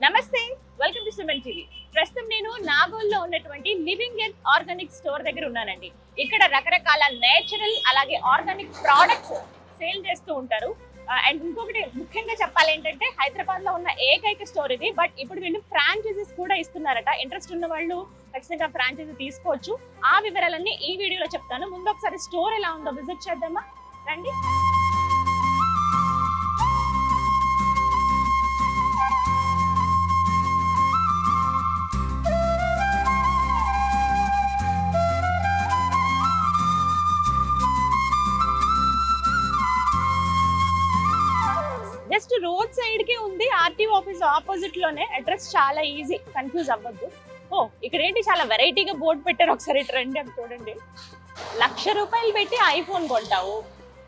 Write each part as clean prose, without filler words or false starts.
నమస్తే, welcome to Suman TV. ప్రస్తుతం నేను నాగోల్లో ఉన్నటువంటి లివింగ్ ఎర్త్ ఆర్గానిక్ స్టోర్ దగ్గర ఉన్నానండి. ఇక్కడ రకరకాల నేచురల్ అలాగే ఆర్గానిక్ ప్రోడక్ట్స్ సేల్ చేస్తూ ఉంటారు. అండ్ ఇంకొకటి ముఖ్యంగా చెప్పాలి ఏంటంటే హైదరాబాద్ లో ఉన్న ఏకైక స్టోర్ ఇది. బట్ ఇప్పుడు వీళ్ళు ఫ్రాంచైజీస్ కూడా ఇస్తున్నారట. ఇంట్రెస్ట్ ఉన్న వాళ్ళు ఖచ్చితంగా ఫ్రాంచైజీ తీసుకోవచ్చు. ఆ వివరాలన్నీ ఈ వీడియోలో చెప్తాను. ముందు ఒకసారి స్టోర్ ఎలా ఉందో విజిట్ చేద్దామా, రండి. జస్ట్ రోడ్ సైడ్ కి ఉంది, ఆర్టీఓ ఆఫీస్ ఆపోజిట్ లోనే. అడ్రస్ చాలా ఈజీ, కన్ఫ్యూజ్ అవ్వద్దు. ఓ, ఇక్కడ ఏంటి చాలా వెరైటీగా బోర్డు పెట్టారు, ఒకసారి రండి అది చూడండి. 1,00,000 రూపాయలు పెట్టి ఐఫోన్ కొంటావు,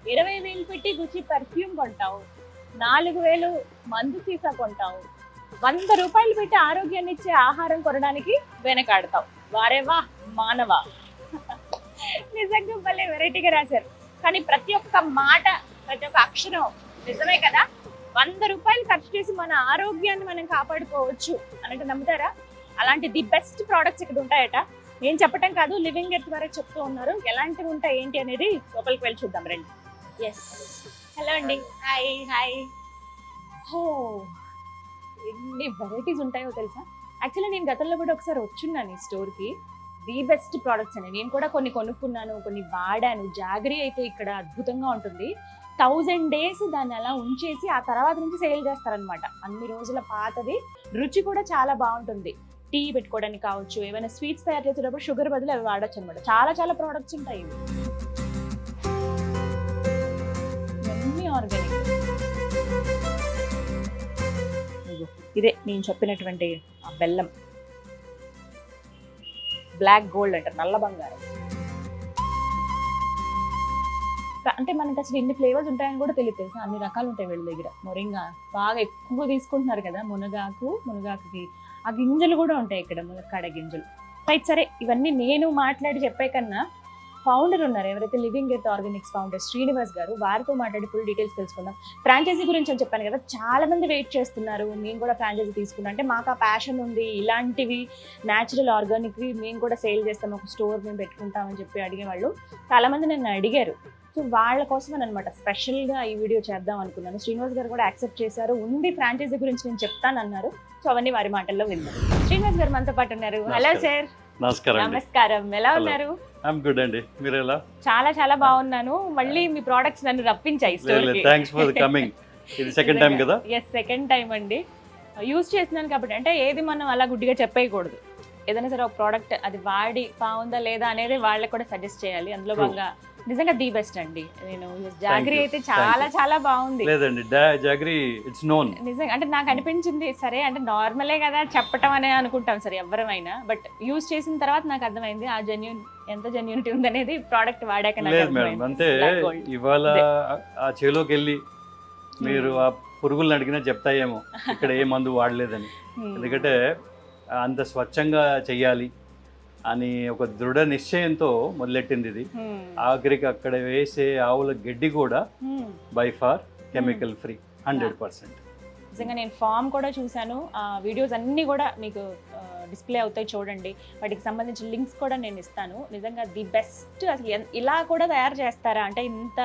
20,000 పెట్టి గుచి పర్ఫ్యూమ్ కొంటావు, 4,000 మందు సీసా కొంటావు, 100 రూపాయలు పెట్టి ఆరోగ్యాన్ని ఇచ్చే ఆహారం కొనడానికి వెనకాడతావు. వారేవా మానవా. నిజంగా భలే వెరైటీగా రాశారు. కానీ ప్రతి ఒక్క మాట, ప్రతి ఒక్క అక్షరం నిజమే కదా. 100 రూపాయలు ఖర్చు చేసి మన ఆరోగ్యాన్ని మనం కాపాడుకోవచ్చు అన్నట్టు నమ్ముతారా? అలాంటి ది బెస్ట్ ప్రోడక్ట్స్ ఇక్కడ ఉంటాయట. నేను చెప్పటం కాదు, లివింగ్ ఎర్త్ వరకు చెప్తూ ఉన్నారు. ఎలాంటివి ఉంటాయి ఏంటి అనేది లోపలికి వెళ్ళి చూద్దాం రండి. ఎస్, హలో అండి. Hi hi. హో, ఎన్ని వెరైటీస్ ఉంటాయో తెలుసా. యాక్చువల్లీ నేను గతంలో కూడా ఒకసారి వచ్చున్నాను ఈ స్టోర్కి. ది బెస్ట్ ప్రోడక్ట్స్ అని నేను కూడా కొన్ని కొనుక్కున్నాను, కొన్ని వాడాను. జాగరీ అయితే ఇక్కడ అద్భుతంగా ఉంటుంది. 1000 days దాన్ని అలా ఉంచేసి ఆ తర్వాత నుంచి సేల్ చేస్తారనమాట. అన్ని రోజుల పాతది, రుచి కూడా చాలా బాగుంటుంది. టీ పెట్టుకోవడానికి కావచ్చు, ఏమైనా స్వీట్స్ తయారు చేసేటప్పుడు షుగర్ బదులు అవి వాడచ్చు అనమాట. చాలా చాలా ప్రోడక్ట్స్ ఉంటాయి ఇవి. అన్ని ఆర్గానిక్. ఇదే నేను చెప్పినటువంటి ఆ బెల్లం, బ్లాక్ గోల్డ్ అంటారు, నల్ల బంగారం. అంటే మనకి అసలు ఎన్ని ఫ్లేవర్స్ ఉంటాయని కూడా తెలియదు తెలుసా. అన్ని రకాలు ఉంటాయి వీళ్ళ దగ్గర. మొరింగా బాగా ఎక్కువ తీసుకుంటున్నారు కదా, మునగాకుకి ఆ గింజలు కూడా ఉంటాయి ఇక్కడ, మునక్కాడ గింజలు. రైట్, సరే ఇవన్నీ నేను మాట్లాడి చెప్పే కన్నా ఫౌండర్ ఉన్నారు, ఎవరైతే living earth Organics founder Srinivas గారు, వారితో మాట్లాడి ఫుల్ డీటెయిల్స్ తెలుసుకుందాం. ఫ్రాంచైజీ గురించి అని చెప్పాను కదా, చాలా మంది వెయిట్ చేస్తున్నారు. మేము కూడా ఫ్రాంచైజీ తీసుకున్నాం అంటే మాకు ఆ ప్యాషన్ ఉంది, ఇలాంటివి న్యాచురల్ ఆర్గానిక్వి మేము కూడా సేల్ చేస్తాం, ఒక స్టోర్ మేము పెట్టుకుంటామని చెప్పి అడిగేవాళ్ళు చాలా మంది నన్ను అడిగారు. సో వాళ్ళ కోసం అనమాట స్పెషల్గా ఈ వీడియో చేద్దాం అనుకున్నాను. శ్రీనివాస్ గారు కూడా యాక్సెప్ట్ చేశారు. ఉంది ఫ్రాంచైజీ గురించి నేను చెప్తానన్నారు. సో అవన్నీ వారి మాటల్లో విందాం. శ్రీనివాస్ గారు మనతో పాటు ఉన్నారు. Hello sir. నమస్కారం, ఎలా ఉన్నారు? గుడ్ అండి, మీరు ఎలా? చాలా చాలా బాగున్నాను. మళ్ళీ మీ ప్రోడక్ట్స్ నన్ను రప్పించాయి స్టోర్కి. Thanks for coming. ఇది సెకండ్ టైం కదా? ఎస్, సెకండ్ టైం అండి. యూజ్ చేస్తున్నాను కాబట్టి, అంటే ఏది మనం అలా గుడ్డిగా చెప్పేయకూడదు. ఏదైనా సరే ఒక ప్రోడక్ట్ అది వాడి బాగుందా లేదా అనేది వాళ్ళకి కూడా సజెస్ట్ చేయాలి. అందులో బాగా నిజంగా ది బెస్ట్ అండి. నేను జాగరీ అయితే చాలా చాలా బాగుంది. లేదండి, జాగరీ ఇట్స్ నోన్. నిజంగా అంటే నాకు అనిపించింది, సరే అంటే నార్మలే కదా చెప్పటం అనే అనుకుంటాం సరే ఎవరైనా, బట్ యూజ్ చేసిన తర్వాత నాకు అర్థమైంది ఆ ఎంత జెన్యూనిటీ ఉందనేది ప్రోడక్ట్ వాడాక. లేదు మేడం, అంటే ఇవాళ ఆ చేలోకి వెళ్ళి మీరు ఆ పురుగులను అడిగినా చెప్తాయేమో ఇక్కడ ఏ మందు వాడలేదని. ఎందుకంటే అంత స్వచ్ఛంగా చెయ్యాలి అని ఒక దృఢ నిశ్చయంతో మొదలెట్టింది ఇది. ఆఖరికి అక్కడ వేసే ఆవుల గడ్డి కూడా బై ఫార్ కెమికల్ ఫ్రీ, 100%. నిజంగా నేను ఫామ్ కూడా చూశాను. ఆ వీడియోస్ అన్నీ కూడా మీకు డిస్ప్లే అవుతాయి, చూడండి. వాటికి సంబంధించిన లింక్స్ కూడా నేను ఇస్తాను. నిజంగా ది బెస్ట్. అసలు ఇలా కూడా తయారు చేస్తారా అంటే, ఇంత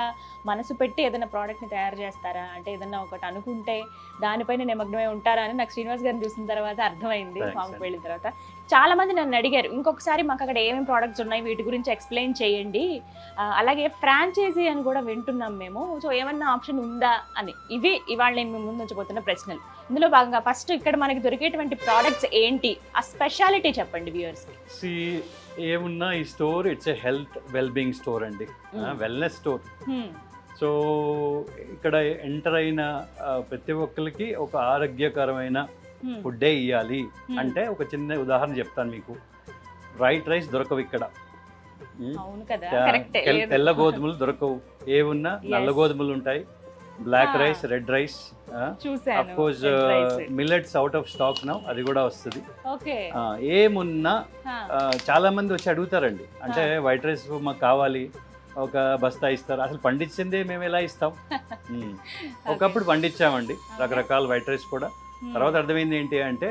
మనసు పెట్టి ఏదైనా ప్రోడక్ట్ని తయారు చేస్తారా అంటే, ఏదైనా ఒకటి అనుకుంటే దానిపైన నిమగ్నమై ఉంటారా అని నాకు శ్రీనివాస్ గారిని చూసిన తర్వాత అర్థమైంది. ఫామ్కి వెళ్ళిన తర్వాత చాలా మంది నన్ను అడిగారు, ఇంకొకసారి మాకు అక్కడ ఏమేమి ప్రోడక్ట్స్ ఉన్నాయి వీటి గురించి ఎక్స్ప్లెయిన్ చేయండి. అలాగే ఫ్రాంచైజీ అని కూడా వింటున్నాం మేము, సో ఏమన్నా ఆప్షన్ ఉందా అని. ఇవి ఇవాళ నేను మేము ముందు ఉంచబోతున్న ప్రశ్నలు. ఇందులో భాగంగా ఫస్ట్ ఇక్కడ మనకి దొరికేటువంటి ప్రోడక్ట్స్ ఏంటి, ఆ స్పెషాలిటీ చెప్పండి వ్యూవర్స్కి. ఏమున్నా ఈ store it's a health wellbeing store అండి, వెల్నెస్ స్టోర్. సో ఇక్కడ ఎంటర్ అయిన ప్రతి ఒక్కరికి ఒక ఆరోగ్యకరమైన ఫుడ్డే ఇవ్వాలి అంటే, ఒక చిన్న ఉదాహరణ చెప్తాను మీకు. వైట్ రైస్ దొరకవు ఇక్కడ, తెల్ల గోధుమలు దొరకవు. ఏమున్నా నల్ల గోధుమలు ఉంటాయి, black rice, red rice. Of course millets out of stock now, అది కూడా వస్తుంది. ఏమున్నా చాలా మంది వచ్చి అడుగుతారండి, అంటే వైట్ రైస్ మాకు కావాలి, ఒక బస్తా ఇస్తారు. అసలు పండించిందే మేము ఎలా ఇస్తాం? ఒకప్పుడు పండించామండి రకరకాల వైట్ రైస్ కూడా. తర్వాత అర్థమైంది ఏంటి అంటే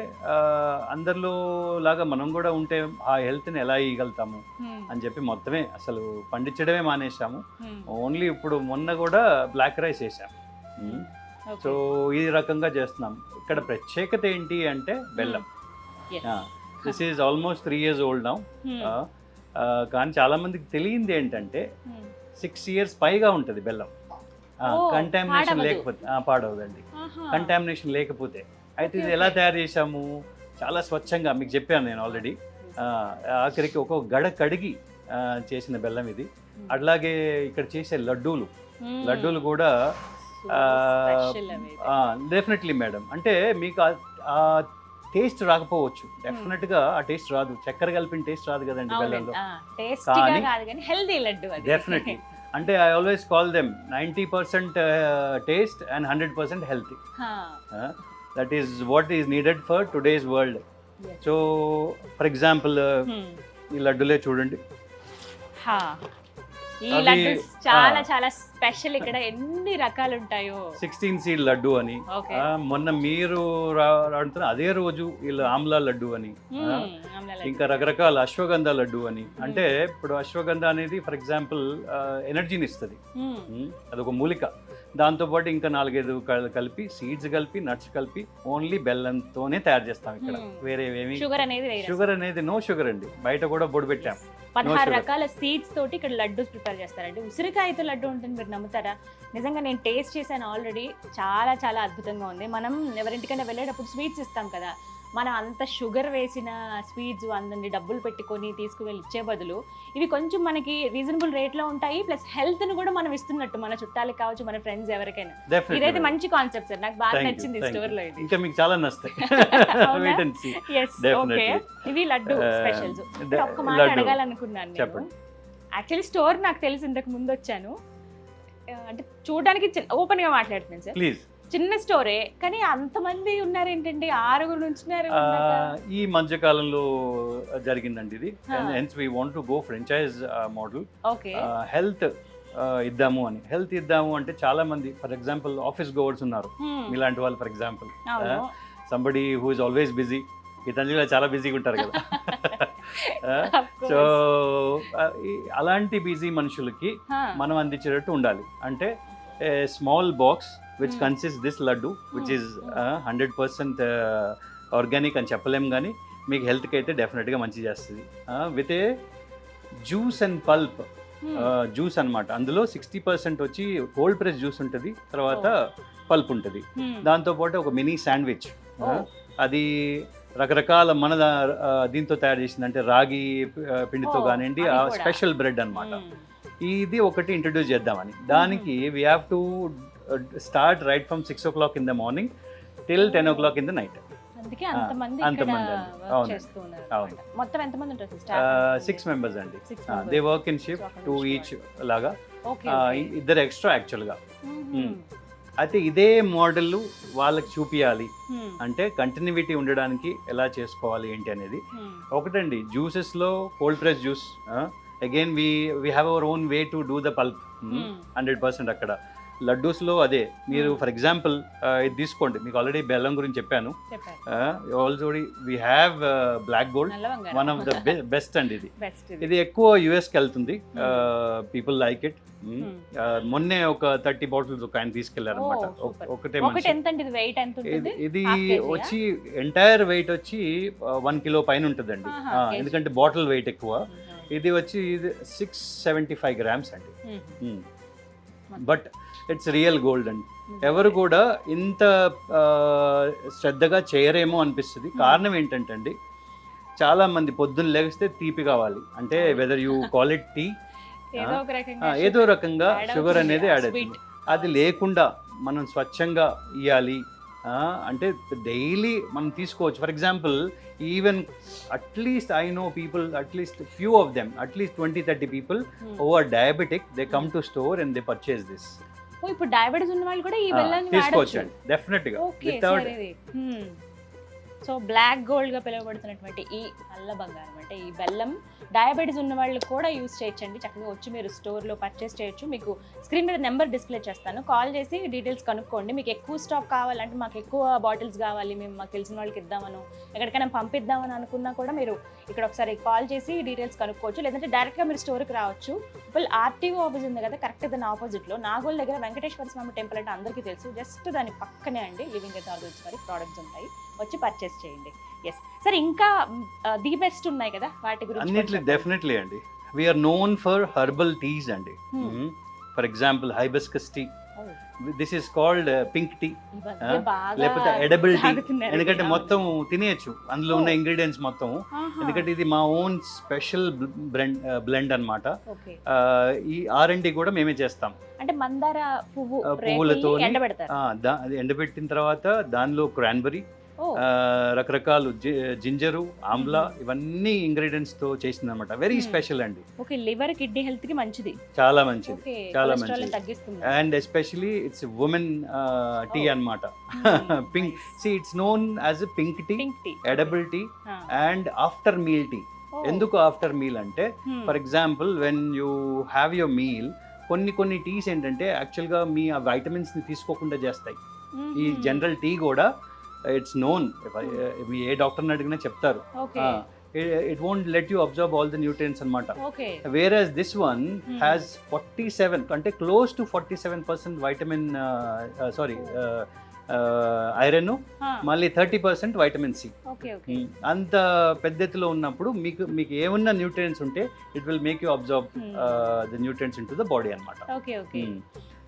అందరిలో లాగా మనం కూడా ఉంటే ఆ హెల్త్ని ఎలా ఇవ్వగలుగుతాము అని చెప్పి మొత్తమే అసలు పండించడమే మానేసాము. ఓన్లీ ఇప్పుడు మొన్న కూడా బ్లాక్ రైస్ వేసాము. సో ఈ రకంగా చేస్తున్నాం. ఇక్కడ ప్రత్యేకత ఏంటి అంటే బెల్లం. This is almost 3 years old now. కానీ చాలా మందికి తెలియంది ఏంటంటే 6 years పైగా ఉంటుంది బెల్లం. కంటామినేషన్ లేకపోతే పాడవదండి. కంటామినేషన్ లేకపోతే అయితే ఇది ఎలా తయారు చేసాము, చాలా స్వచ్ఛంగా మీకు చెప్పాను నేను ఆల్రెడీ. ఆఖరికి ఒక్కొక్క గడ కడిగి చేసిన బెల్లం ఇది. అట్లాగే ఇక్కడ చేసే లడ్డూలు కూడా డెఫినెట్లీ మేడం, అంటే మీకు ఆ టేస్ట్ రాకపోవచ్చు, డెఫినెట్గా ఆ టేస్ట్ రాదు. చక్కెర కలిపిన టేస్ట్ రాదు కదండి బెల్లంలో. డెఫినెట్లీ అంటే I always call them 90% taste and 100% healthy. That is what is needed for today's world. So for example ఈ లడ్డులే చూడండి. ఈ లడ్డు చాలా చాలా స్పెషల్. ఇక్కడ ఎన్ని రకాలు ఉంటాయో. 16 seed లడ్డు అని, మొన్న మీరు రాడుతున్న అదే రోజు వీళ్ళు ఆమ్లా లడ్డు అని, ఇంకా రకరకాల అశ్వగంధ లడ్డు అని. అంటే ఇప్పుడు అశ్వగంధ అనేది ఫర్ ఎగ్జాంపుల్ ఎనర్జీని ఇస్తుంది, అదొక మూలిక. దాంతోపాటు ఇంకా 4-5 కలిపి, సీడ్స్ కలిపి, నట్స్ కలిపి, ఓన్లీ బెల్లంతోనే తయారు చేస్తాం ఇక్కడ. వేరే ఏమి షుగర్ అనేది నో షుగర్ అండి. బయట కూడా బొడి పెట్టాం. 16 రకాల సీడ్స్ తోటి ఇక్కడ లడ్డు ప్రిపేర్ చేస్తారండి. ఉసిరికాయతో లడ్డు ఉంటుంది, మీరు నమ్ముతారా? నిజంగా నేను టేస్ట్ చేశాను ఆల్రెడీ. చాలా చాలా అద్భుతంగా ఉంది. మనం ఎవరింటికైనా వెళ్ళేటప్పుడు స్వీట్స్ ఇస్తాం కదా, మనం అంత షుగర్ వేసిన స్వీట్స్ అందరినీ డబ్బులు పెట్టుకొని తీసుకువెళ్ళి ఇచ్చే బదులు ఇవి కొంచెం మనకి రీజనబుల్ రేట్లో ఉంటాయి. ప్లస్ హెల్త్ని కూడా మనం ఇస్తున్నట్టు మన చుట్టాలకు కావచ్చు, మన ఫ్రెండ్స్ ఎవరికైనా. ఇదైతే మంచి కాన్సెప్ట్ సార్, నాకు బాగా నచ్చింది స్టోర్లో. ఇది ఇంకా మీకు చాలా నచ్చుతాయి. ఇవి లడ్డు స్పెషల్స్. ఒక్క మాట అడగాలనుకున్నాను నేను. యాక్చువల్లీ స్టోర్ నాకు తెలిసి ఇంతకు ముందు వచ్చాను, అంటే చూడడానికి ఓపెన్ గా మాట్లాడుతున్నాను సార్. ప్లీజ్. చిన్న స్టోరే కానీ అంతమంది ఉన్నారు ఏంటండి, 6 ఉంటున్నారు. ఈ మధ్య కాలంలో జరిగిందండి ఇది. Hence we want to go franchise model. Health ఇద్దాము అని. హెల్త్ ఇద్దాము అంటే చాలా మంది ఫర్ ఎగ్జాంపుల్ ఆఫీస్ గోవర్స్ ఉన్నారు, మీలాంటి వాళ్ళు. For example somebody who is always busy. గీతాంజలిలో చాలా బిజీగా ఉంటారు కదా. సో అలాంటి బిజీ మనుషులకి మనం అందించేటట్టు ఉండాలి. అంటే small box which consists this laddu, which is 100% organic అని చెప్పలేం, కానీ మీకు హెల్త్కి అయితే డెఫినెట్గా మంచి చేస్తుంది. With a juice and pulp. Juice అనమాట. అందులో 60% వచ్చి కోల్డ్ ప్రెస్ జ్యూస్ ఉంటుంది, తర్వాత పల్ప్ ఉంటుంది. దాంతోపాటు ఒక మినీ శాండ్విచ్, అది రకరకాల మన దీంతో తయారు చేసింది. అంటే రాగి పిండితో కానివ్వండి, స్పెషల్ బ్రెడ్ అనమాట. ఇది ఒకటి ఇంట్రడ్యూస్ చేద్దామని. దానికి we have to start right from 6 o'clock in the morning till 10 o'clock in the night. అందుకే అంతమంది మొత్తం ఎంతమంది ఉంటారు? 6 members అండి. They work in shift 2 each లాగా. ఇద్దరు ఎక్స్ట్రా యాక్చువల్గా. అయితే ఇదే మోడల్ వాళ్ళకి చూపించాలి అంటే కంటిన్యూటీ ఉండడానికి ఎలా చేసుకోవాలి ఏంటి అనేది. ఒకటండి, జ్యూసెస్లో cold press juice. Again we have our own way to do the pulp. 100% అక్కడ. లడ్డూస్లో అదే. మీరు ఫర్ ఎగ్జాంపుల్ ఇది తీసుకోండి, మీకు ఆల్రెడీ బెల్లం గురించి చెప్పాను. Already we have black gold, one of the best అండి ఇది. ఇది ఎక్కువ యుఎస్కి వెళ్తుంది. People like it. మొన్నే ఒక 30 bottles ఒక ఆయన తీసుకెళ్లారు అనమాట. ఒకటే ఇది వచ్చి ఎంటైర్ వెయిట్ వచ్చి 1 kilo పైన ఉంటుందండి, ఎందుకంటే బాటిల్ వెయిట్ ఎక్కువ. ఇది వచ్చి 675 grams అండి. బట్ ఇట్స్ రియల్ గోల్డ్ అండి. ఎవరు కూడా ఇంత శ్రద్ధగా చేయరేమో అనిపిస్తుంది. కారణం ఏంటంటే అండి, చాలా మంది పొద్దున్న లేస్తే తీపి కావాలి. అంటే whether you call it tea, ఏదో రకంగా షుగర్ అనేది యాడ్ అవుతుంది. అది లేకుండా మనం స్వచ్ఛంగా ఇవ్వాలి అంటే డైలీ మనం తీసుకోవచ్చు. For example even at least I know people, at least few of them, at least 20-30 people who are diabetic, they come to store and they purchase this. ఇప్పుడు డయాబెటిస్ ఉన్న వాళ్ళు కూడా ఈ బెల్లాన్ని తీసుకోవచ్చు డెఫినెట్ గా. వితౌట్ సో బ్లాక్ గోల్డ్ గా పిలువబడుతున్నటువంటి ఈ నల్ల బంగారం అంటే ఈ బెల్లం డయాబెటీస్ ఉన్న వాళ్ళు కూడా యూస్ చేయొచ్చండి. చక్కగా వచ్చి మీరు స్టోర్లో పర్చేస్ చేయొచ్చు. మీకు స్క్రీన్ మీద నెంబర్ డిస్ప్లే చేస్తాను, కాల్ చేసి డీటెయిల్స్ కనుక్కోండి. మీకు ఎక్కువ స్టాక్ కావాలంటే మాకు ఎక్కువ బాటిల్స్ కావాలి, మేము మాకు తెలిసిన వాళ్ళకి ఇద్దామను ఎక్కడికైనా పంపిద్దామని అనుకున్నా కూడా మీరు ఇక్కడ ఒకసారి కాల్ చేసి డీటెయిల్స్ కనుక్కోవచ్చు. లేదంటే డైరెక్ట్గా మీరు స్టోర్కి రావచ్చు. ఇప్పుడు ఆర్టీఓ ఆఫీస్ ఉంది కదా, కరెక్ట్ దాని ఆపోజిట్లో నాగోల్ దగ్గర వెంకటేశ్వర స్వామి టెంపుల్ అంటే అందరికీ తెలుసు. జస్ట్ దాని పక్కనే అండి లివింగ్ ఎత్ ఆర్గన్స్ మరి ప్రోడక్ట్స్ ఉంటాయి, వచ్చి పర్చేస్ చేయండి. ఎస్ సార్, ఇంకా ది బెస్ట్ ఉన్నాయి కదా వాటి గురించి అన్నిట్లో డెఫినెట్లీ అండి. We are known for herbal teas అండి. For example hibiscus tea, this is called pink tea, లేకపోతే ఎడబుల్ టీ. ఎందుకంటే మొత్తం తినేయచ్చు అందులో ఉన్న ఇంగ్రీడియంట్స్ మొత్తం. ఎందుకంటే ఇది మా ఓన్ స్పెషల్ బ్లెండ్ అన్నమాట. ఈ R&D కూడా మేమే చేస్తాం. అంటే మందార పువ్వులతో ఎండబెట్టిన తర్వాత దానిలో క్రాన్బెర్రీ, రకరకాల జింజరు, ఆమ్లా, ఇవన్నీ ఇంగ్రీడియంట్స్ తో చేసింది అనమాట. వెరీ స్పెషల్ అండి. ఓకే, లివర్ కిడ్నీ హెల్త్ కి మంచిది, చాలా మంచిది, చాలా మంచిది. తగ్గిస్తుంది. And especially it's women tea అన్నమాట. Pink see it's known as pink tea, edible tea and after meal tea. ఎందుకు ఆఫ్టర్ మీల్ అంటే, for example when you have your meal, కొన్ని టీస్ ఏంటంటే యాక్చువల్గా మీ ఆ వైటమిన్స్ ని తీసుకోకుండా చేస్తాయి. ఈ జనరల్ టీ కూడా ఇట్స్ నోన్, ఏ డాక్టర్ని అడిగినా చెప్తారు, it won't let you observe all the nutrients అనమాట. వేరస్ దిస్ వన్ హ్యాస్ 47 అంటే క్లోజ్ టు 47% వైటమిన్ ఐరన్, మళ్ళీ 30% వైటమిన్ సి. అంత పెద్ద ఎత్తులో ఉన్నప్పుడు మీకు ఏమన్నా న్యూట్రియన్స్ ఉంటే it will make you observe the nutrients in to the body అనమాట.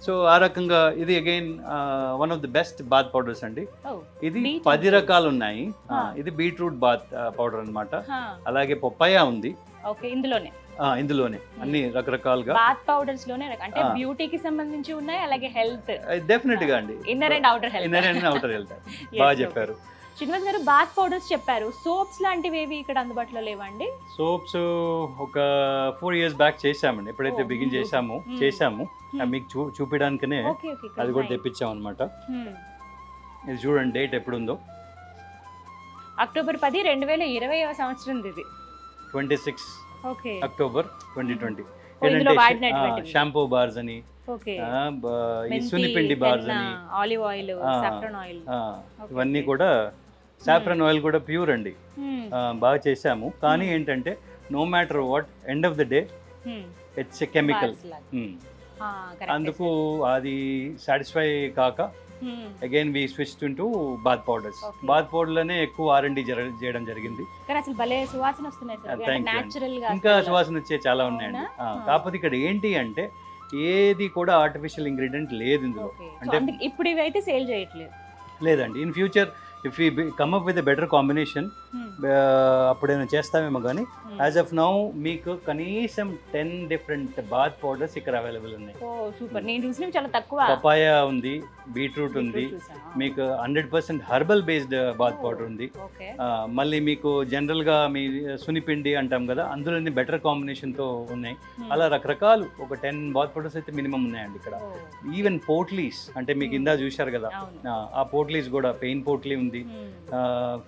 సో ఆ రకంగా ఇది again one of the best bath powders అండి. ఇది 10 రకాలు ఉన్నాయి. ఇది బీట్రూట్ బాత్ పౌడర్ అన్నమాట. అలాగే పప్పాయ ఉంది ఇందులోనే అన్ని రకరకాలుగా బాత్ పౌడర్స్ లోనే, అంటే బ్యూటీకి సంబంధించి ఉన్నాయి, అలాగే హెల్త్ డెఫినెట్ గా అండి, ఇన్నర్ అండ్ అవుటర్ హెల్త్. బాగా చెప్పారు శ్రీనివాస్ గారు. బాత్ పౌడర్స్ చెప్పారు, సోప్స్ లాంటివి ఏవి ఇక్కడ అందుబాటులో లేవండి? సోప్స్ ఒక 4 years బ్యాక్ చేసామండి. ఎప్పుడైతే బిగిన్ చేసాము మీకు చూపించడానికనే అది కూడా తెప్పించాం అనమాట. ఇది చూడండి, డేట్ ఎప్పుడుందో, అక్టోబర్ 10, 2020వ సంవత్సరం. ఇది 26 అక్టోబర్ 2020. షాంపూ బార్స్ అని, సునిపిండి బార్స్ అని, ఆలివ్ ఆయిల్, సాఫ్రాన్ ఆయిల్, ఇవన్నీ కూడా. సాఫ్రాన్ ఆయిల్ కూడా ప్యూర్ అండి, బాగా చేసాము. కానీ ఏంటంటే no matter what, end of the day it's a chemical. అందుకు అది సాటిస్ఫై కాక again we switch to bath powders. Bath powder లోనే ఎక్కువ R&D చేయడం జరిగింది. ఇంకా సువాసన వచ్చే చాలా ఉన్నాయండి. కాకపోతే ఇక్కడ ఏంటి అంటే ఏది కూడా ఆర్టిఫిషియల్ ఇంగ్రీడియంట్ లేదు ఇందులో. అంటే ఇప్పుడు ఇవైతే సేల్ చేయట్లేదు, లేదండి. In future if you come up with a better combination అప్పుడేమైనా చేస్తామేమో. కానీ యాజ్ ఆఫ్ నౌ మీకు కనీసం 10 డిఫరెంట్ బాత్ పౌడర్స్ ఇక్కడ అవైలబుల్ ఉన్నాయి. సూపర్, నేను చూసినవి చాలా తక్కువ. పపాయ ఉంది, బీట్రూట్ ఉంది, మీకు 100% హర్బల్ బేస్డ్ బాత్ పౌడర్ ఉంది. మళ్ళీ మీకు జనరల్ గా మీ సునిపిండి అంటాం కదా, అందులోని బెటర్ కాంబినేషన్ తో ఉన్నాయి. అలా రకరకాలు ఒక 10 బాత్ పౌడర్స్ అయితే మినిమం ఉన్నాయండి ఇక్కడ. ఈవెన్ పోట్లీస్ అంటే మీకు ఇందా చూశారు కదా, ఆ పోట్లీస్ కూడా పెయిన్ పోట్లీ ఉంది,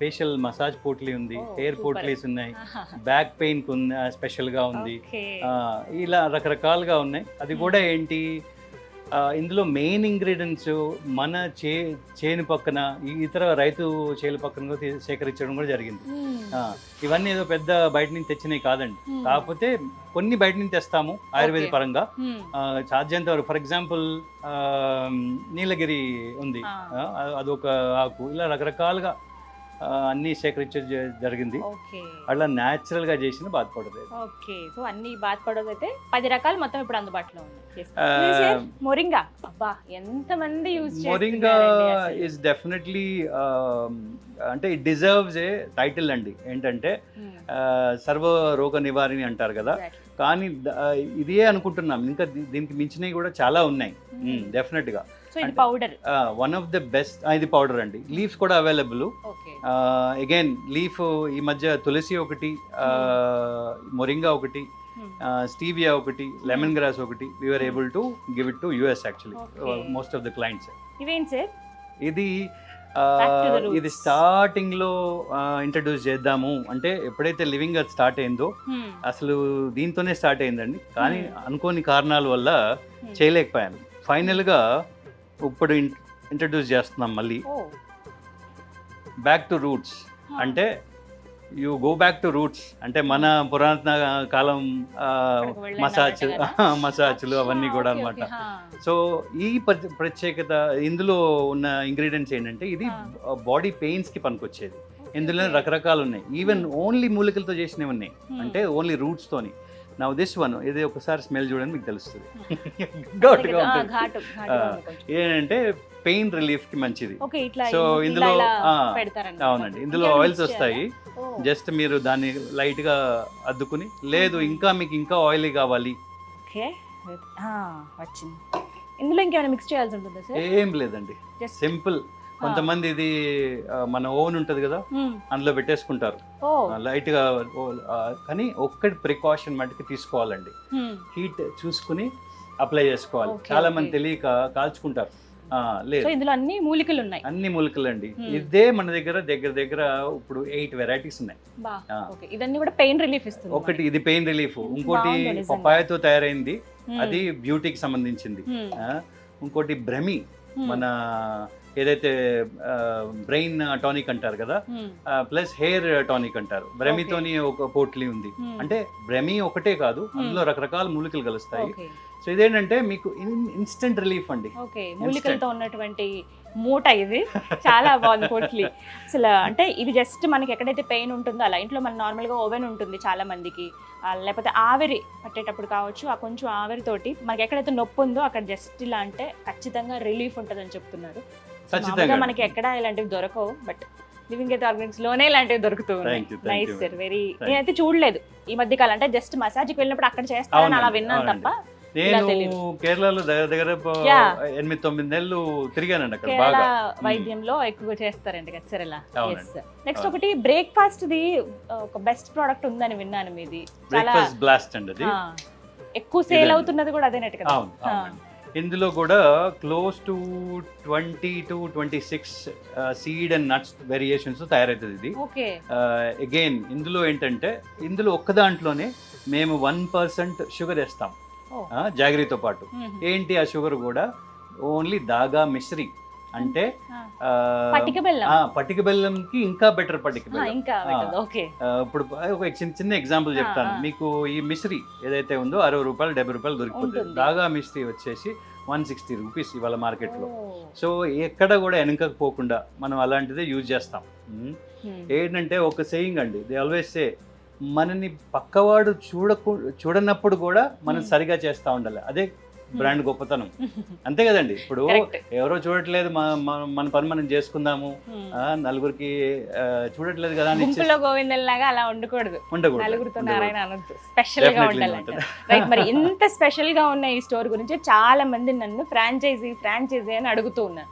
ఫేషియల్ మసాజ్ పోట్లీ ఉంది, హెయిర్ పోట్లీస్ ఉన్నాయి, బ్యాక్ పెయిన్ స్పెషల్ గా ఉంది. ఇలా రకరకాలుగా ఉన్నాయి. అది కూడా ఏంటి, ఇందులో మెయిన్ ఇంగ్రీడియంట్స్ మన చేను పక్కన, ఇతర రైతు చేను పక్కన కూడా సేకరించడం కూడా జరిగింది. ఇవన్నీ ఏదో పెద్ద బయట నుంచి తెచ్చినవి కాదండి. కాకపోతే కొన్ని బయట నుంచి తెస్తాము ఆయుర్వేద పరంగా సాధ్యంత వరకు. ఫర్ ఎగ్జాంపుల్ నీలగిరి ఉంది, అదొక ఆకు. ఇలా రకరకాలుగా అన్ని సేకరించడం జరిగింది. అట్లా న్యాచురల్ గా చేసిన బాత్ పౌడర్. ఓకే, సో అన్ని బాత్ పౌడర్స్ అయితే 10 రకాలు మొత్తం ఇప్పుడు అందుబాటులో ఉన్నాయి. మొరింగా, అబ్బా ఎంత మంది యూజ్ చేస్తున్నారు. మొరింగా ఇస్ డెఫినెట్లీ అంటే ఇట్ డిజర్వ్స్ ఏ టైటిల్ అండి. ఏంటంటే సర్వ రోగ నివారణి అంటారు కదా, కానీ ఇదే అనుకుంటున్నాం. ఇంకా దీనికి మించినవి కూడా చాలా ఉన్నాయి డెఫినెట్ గా. వన్ ఆఫ్ ద బెస్ట్ ఇది పౌడర్ అండి. లీవ్స్ కూడా అవైలబుల్. అగైన్ లీఫ్ ఈ మధ్య తులసి ఒకటి, మొరింగా ఒకటి, స్టీవియా ఒకటి, లెమన్ గ్రాస్ ఒకటి, we were able to give it to US actually, most of the clients. ఇవేంటి సార్? ఇది Back to the roots. ఇది స్టార్టింగ్ లో ఇంట్రడ్యూస్ చేద్దాము అంటే ఎప్పుడైతే లివింగ్ అది స్టార్ట్ అయిందో అసలు దీంతోనే స్టార్ట్ అయిందండి, కానీ అనుకోని కారణాల వల్ల చేయలేకపోయాను. ఫైనల్ గా ఇప్పుడు ఇంట్రడ్యూస్ చేస్తున్నాం మళ్ళీ బ్యాక్ టు రూట్స్. అంటే you go back to roots అంటే మన పురాతన కాలం మసాజ్లు అవన్నీ కూడా అన్నమాట. సో ఈ ప్రత్యేకత ఇందులో ఉన్న ఇంగ్రీడియంట్స్ ఏంటంటే ఇది బాడీ పెయిన్స్ కి పనికొచ్చేది. ఇందులో రకరకాలు ఉన్నాయి, ఈవెన్ ఓన్లీ మూలికలతో చేసినవి ఉన్నాయి, అంటే ఓన్లీ రూట్స్ తోని. నా దిస్ వన్ ఇది ఒకసారి స్మెల్ చూడండి మీకు తెలుస్తుంది. ఘాటుగా ఉంటుంది. ఏంటంటే పెయిన్ రిలీఫ్ కి మంచిది. సో ఇందులో అవునండి, ఇందులో ఆయిల్స్ వస్తాయి. జస్ట్ మీరు దాన్ని లైట్ గా అద్దుకుని, లేదు ఇంకా మీకు ఇంకా ఆయిల్ కావాలి ఇందులో ఇంకేమైనా మిక్స్ చేయాల్సి ఉంటుందా సార్? ఏం లేదండి, సింపుల్. కొంతమంది ఇది మన ఓవెన్ ఉంటది కదా, అందులో పెట్టేసుకుంటారు లైట్ గా. కానీ ఒక్కటి ప్రికాషన్ మటుకు తీసుకోవాలండి, హీట్ చూసుకుని అప్లై చేసుకోవాలి. చాలా మంది తెలియక కాల్చుకుంటారు. లేదు, ఇందులో అన్ని మూలికలు ఉన్నాయి, అన్ని మూలికలు అండి. ఇదే మన దగ్గర దగ్గర ఇప్పుడు 8 వెరైటీస్ ఉన్నాయి. ఇదన్నీ కూడా పెయిన్ రిలీఫ్ ఇస్తుంది. ఒకటి ఇది పెయిన్ రిలీఫ్, ఇంకోటి పపాయతో తయారైంది, అది బ్యూటీకి సంబంధించింది. ఇంకోటి బ్రహ్మి, మన ఏదైతే బ్రెయిన్ టానిక్ అంటారు కదా, ప్లస్ హెయిర్ టానిక్ అంటారు. బ్రహ్మితోని ఒక పోట్లీ ఉంది. అంటే బ్రహ్మి ఒకటే కాదు, అందులో రకరకాల మూలికలు కలుస్తాయి. సో ఇదేంటంటే మీకు ఇన్స్టెంట్ రిలీఫ్ అండి. మూలికలతో ఉన్నటువంటి మూట ఇది చాలా బాగుంది పోట్లీ. అసలు అంటే ఇది జస్ట్ మనకి ఎక్కడైతే పెయిన్ ఉంటుందో అలా, ఇంట్లో మన నార్మల్గా ఓవెన్ ఉంటుంది చాలా మందికి, లేకపోతే ఆవిరి పట్టేటప్పుడు కావచ్చు, ఆ కొంచెం ఆవిరితోటి మనకి ఎక్కడైతే నొప్పి ఉందో అక్కడ జస్ట్ ఇలా అంటే ఖచ్చితంగా రిలీఫ్ ఉంటుందని చెప్తున్నారు. మనకి ఎక్కడ ఇలాంటివి దొరకవు, బట్ లివింగ్ ఎయిత్ ఆర్గానిక్స్ లోనే ఇలాంటివి దొరుకుతుంది. Nice sir, very. నేనైతే చూడలేదు ఈ మధ్య కాలం, అంటే జస్ట్ మసాజ్కి వెళ్ళినప్పుడు అక్కడ చేస్తానని అలా విన్నాను తప్ప. నేను కేరళలో దగ్గర 8-9 నెలలు తిరిగానండి అక్కడ. బాగా వైద్యంలో ఎక్కువగా చేస్తారండి కచ్చరలా. నెక్స్ట్ ఒకటి బ్రేక్ఫాస్ట్ ది ఒక బెస్ట్ ప్రోడక్ట్ ఉందని విన్నాను మీది. బ్రేక్ఫాస్ట్ బ్లాస్ట్ అండి, అది ఎక్కువ సేల్ అవుతున్నది కూడా అదేనట్టు కదా. ఇందులో కూడా close to 20 to 26 seed and nuts variations తయారవుతుంది ఇది. అగైన్ ఇందులో ఏంటంటే, ఇందులో ఒక్క దాంట్లోనే మేము 1% షుగర్ వేస్తాం జాగరీతో పాటు. ఏంటి ఆ షుగర్ కూడా ఓన్లీ దాగా మిశ్రీ, అంటే పటిక బెల్లంకి ఇంకా బెటర్ పటిక బెల్లం. ఇప్పుడు ఒక చిన్న ఎగ్జాంపుల్ చెప్తాను మీకు. ఈ మిశ్రీ ఏదైతే ఉందో 60 రూపాయలు 70 రూపాయలు దొరికిపోతుంది. దాగా మిశ్రీ వచ్చేసి 160 రూపీస్ ఇవాళ మార్కెట్లో. సో ఎక్కడ కూడా వెనకపోకుండా మనం అలాంటిదే యూజ్ చేస్తాం. ఏంటంటే ఒక సేయింగ్ అండి, దే ఆల్వేస్ సే, మనని పక్కవాడు చూడనప్పుడు కూడా మనం సరిగా చేస్తా ఉండాలి. అదే బ్రాండ్ గొప్పతనం, అంతే కదండి. ఇప్పుడు ఎవరో చూడట్లేదు, మన పని మనం చేసుకుందాము, నలుగురికి చూడట్లేదు కదా అని గోవిందలాగా అలా ఉండకూడదు. స్పెషల్ గా ఉండాలి. రైట్, మరి ఇంత స్పెషల్ గా ఉన్న ఈ స్టోర్ గురించి చాలా మంది నన్ను ఫ్రాంచైజీ అని అడుగుతూ ఉన్నారు.